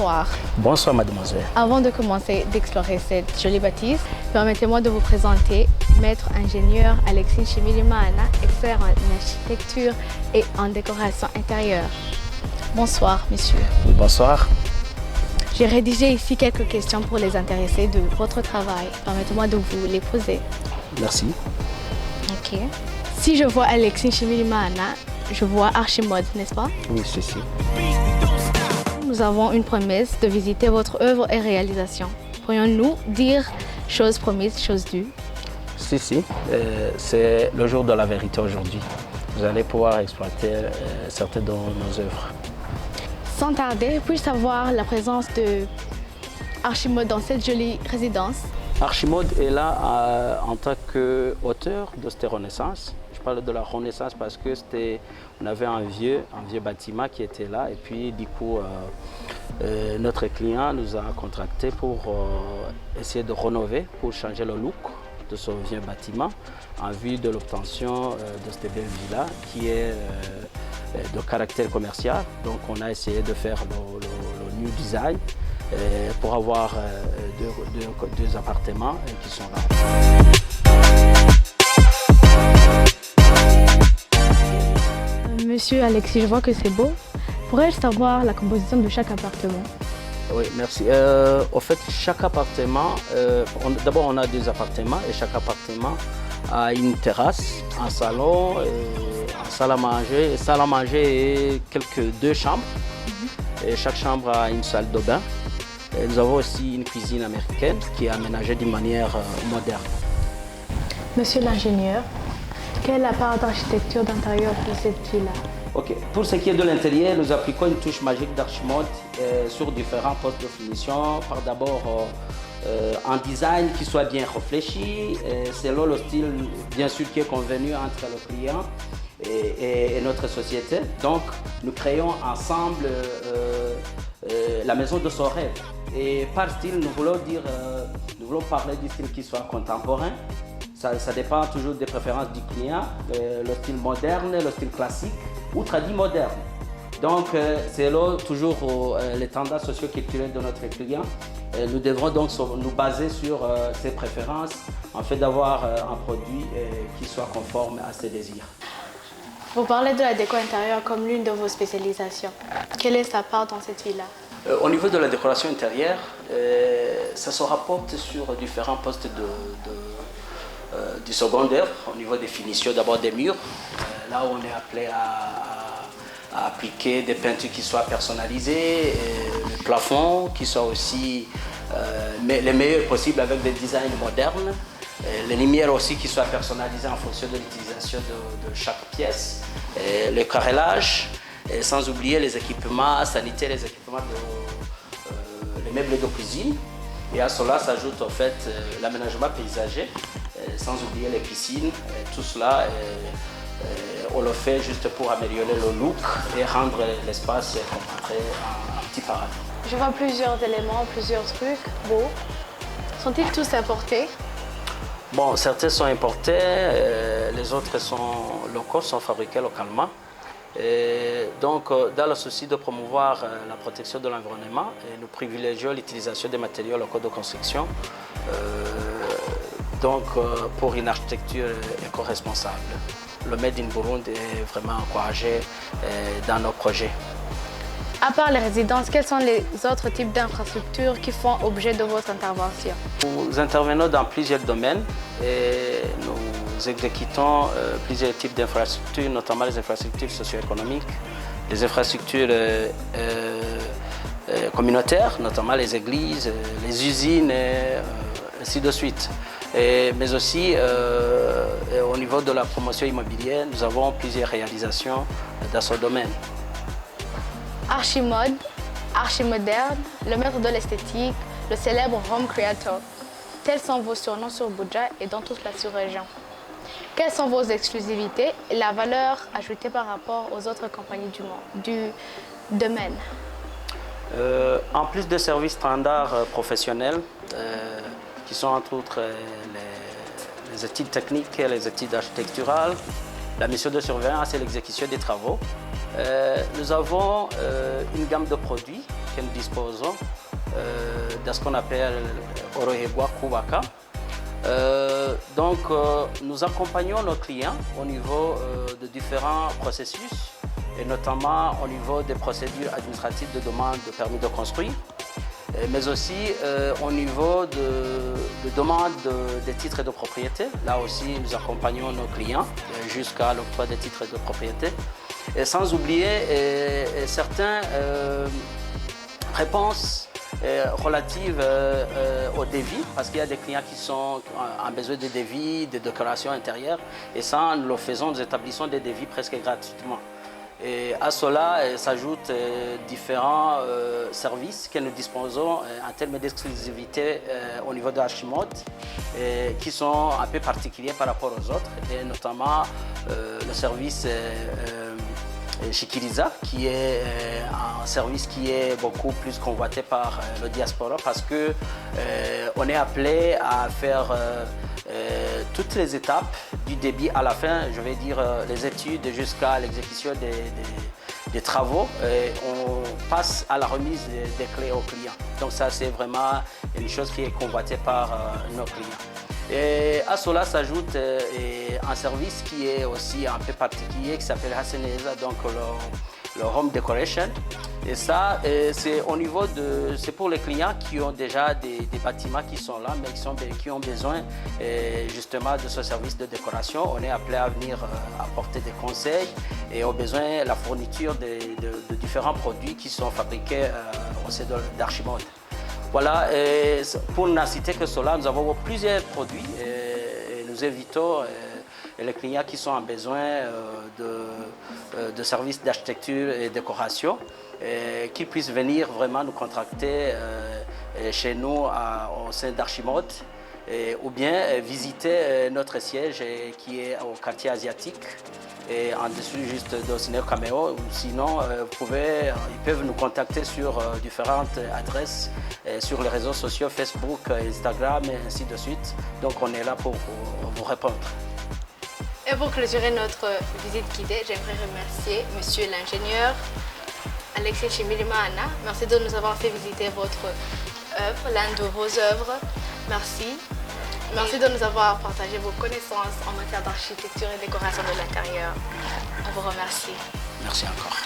bonsoir. Bonsoir mademoiselle. Avant de commencer d'explorer cette jolie bâtisse, permettez-moi de vous présenter maître ingénieur Alexis Chimilimana, expert en architecture et en décoration intérieure. Bonsoir monsieur. Bonsoir. J'ai rédigé ici quelques questions pour les intéressés de votre travail. Permettez-moi de vous les poser. Merci. Ok. Si je vois Alexis Chimilimana, je vois Archimode, n'est-ce pas? Oui, c'est si. Nous avons une promesse de visiter votre œuvre et réalisation. Pourrions-nous dire chose promise, chose due? Si. C'est le jour de la vérité aujourd'hui. Vous allez pouvoir exploiter certaines de nos œuvres. Sans tarder, puis-je savoir la présence de Archimode dans cette jolie résidence? Archimode est là en tant qu'auteur de cette Renaissance. Je parle de la Renaissance parce que on avait un vieux bâtiment qui était là et puis du coup notre client nous a contracté pour essayer de rénover, pour changer le look de ce vieux bâtiment en vue de l'obtention de cette belle villa qui est de caractère commercial. Donc on a essayé de faire le new design pour avoir deux appartements qui sont là. Monsieur Alexis, je vois que c'est beau. Pourrais-je savoir la composition de chaque appartement? Oui, merci. Au fait, chaque appartement, d'abord on a des appartements et chaque appartement a une terrasse, un salon, une salle à manger et deux chambres. Et chaque chambre a une salle de bain. Et nous avons aussi une cuisine américaine qui est aménagée d'une manière moderne. Monsieur l'ingénieur, quelle est la part d'architecture d'intérieur pour cette villa? Ok. Pour ce qui est de l'intérieur, nous appliquons une touche magique d'Archimode sur différents postes de finition. Par d'abord un design qui soit bien réfléchi, selon le style bien sûr qui est convenu entre le client et notre société. Donc nous créons ensemble la maison de son rêve. Et par style, nous voulons parler du style qui soit contemporain. Ça dépend toujours des préférences du client, le style moderne, le style classique ou tradit moderne. Donc c'est là toujours les tendances socio-culturelles de notre client. Nous devrons donc nous baser sur ses préférences en fait d'avoir un produit qui soit conforme à ses désirs. Vous parlez de la déco intérieure comme l'une de vos spécialisations. Quelle est sa part dans cette villa? Au niveau de la décoration intérieure, ça se rapporte sur différents postes du secondaire, au niveau des finitions, d'abord des murs. Là où on est appelé à appliquer des peintures qui soient personnalisées, le plafond qui soit aussi les meilleurs possibles avec des designs modernes, les lumières aussi qui soient personnalisées en fonction de l'utilisation de chaque pièce, le carrelage, et sans oublier les équipements sanitaires, les équipements les meubles de cuisine. Et à cela s'ajoute en fait l'aménagement paysager, sans oublier les piscines. Tout cela, on le fait juste pour améliorer le look et rendre l'espace comme un petit paradis. Je vois plusieurs éléments, plusieurs trucs beaux. Sont-ils tous importés? Bon, certains sont importés, les autres sont locaux, sont fabriqués localement. Et donc, dans le souci de promouvoir la protection de l'environnement, nous privilégions l'utilisation des matériaux locaux de construction pour une architecture éco-responsable. Le Made in Burundi est vraiment encouragé dans nos projets. À part les résidences, quels sont les autres types d'infrastructures qui font objet de votre intervention? Nous intervenons dans plusieurs domaines et nous exécutons plusieurs types d'infrastructures, notamment les infrastructures socio-économiques, les infrastructures communautaires, notamment les églises, les usines, ainsi de suite. Mais aussi au niveau de la promotion immobilière, nous avons plusieurs réalisations dans ce domaine. Archimode, Archimoderne, le maître de l'esthétique, le célèbre Home Creator. Tels sont vos surnoms sur Buja et dans toute la sous-région. Quelles sont vos exclusivités et la valeur ajoutée par rapport aux autres compagnies du domaine? En plus des services standards professionnels, qui sont entre autres les études techniques et les études architecturales, La mission de surveillance, c'est l'exécution des travaux. Nous avons une gamme de produits que nous disposons de ce qu'on appelle Orohegwa Kubaka. Nous accompagnons nos clients au niveau de différents processus et notamment au niveau des procédures administratives de demande de permis de construire, mais aussi au niveau de demande des titres de propriété. Là aussi, nous accompagnons nos clients jusqu'à l'octroi des titres de propriété. Et sans oublier certaines réponses relatives au devis, parce qu'il y a des clients qui ont besoin de devis, de décorations intérieures, et ça, nous le faisons, nous établissons des devis presque gratuitement. Et à cela s'ajoutent différents services que nous disposons en termes d'exclusivité au niveau de Archimode, qui sont un peu particuliers par rapport aux autres, et notamment le service Shikiriza, qui est un service qui est beaucoup plus convoité par le diaspora parce que on est appelé à faire toutes les étapes du début à la fin, je vais dire les études jusqu'à l'exécution des travaux. On passe à la remise des clés aux clients. Donc ça, c'est vraiment une chose qui est convoitée par nos clients. Et à cela s'ajoute un service qui est aussi un peu particulier, qui s'appelle Haseneza, donc le Home Decoration. Et ça, c'est pour les clients qui ont déjà des bâtiments qui sont là, mais qui ont besoin justement de ce service de décoration. On est appelé à venir apporter des conseils et au besoin la fourniture de différents produits qui sont fabriqués au sein d'Archimode. Voilà, et pour ne citer que cela, nous avons plusieurs produits et nous invitons les clients qui sont en besoin de services d'architecture et décoration qu'ils puissent venir vraiment nous contracter chez nous au sein d'Archimode ou bien visiter notre siège qui est au quartier asiatique et en dessous juste d'Océano Cameo. Ou sinon, ils peuvent nous contacter sur différentes adresses sur les réseaux sociaux, Facebook, Instagram et ainsi de suite. Donc on est là pour vous répondre. Et pour clôturer notre visite guidée, j'aimerais remercier Monsieur l'ingénieur Alexis Chimilimana. Merci de nous avoir fait visiter votre œuvre, l'une de vos œuvres. Merci. Merci de nous avoir partagé vos connaissances en matière d'architecture et décoration de l'intérieur. On vous remercie. Merci encore.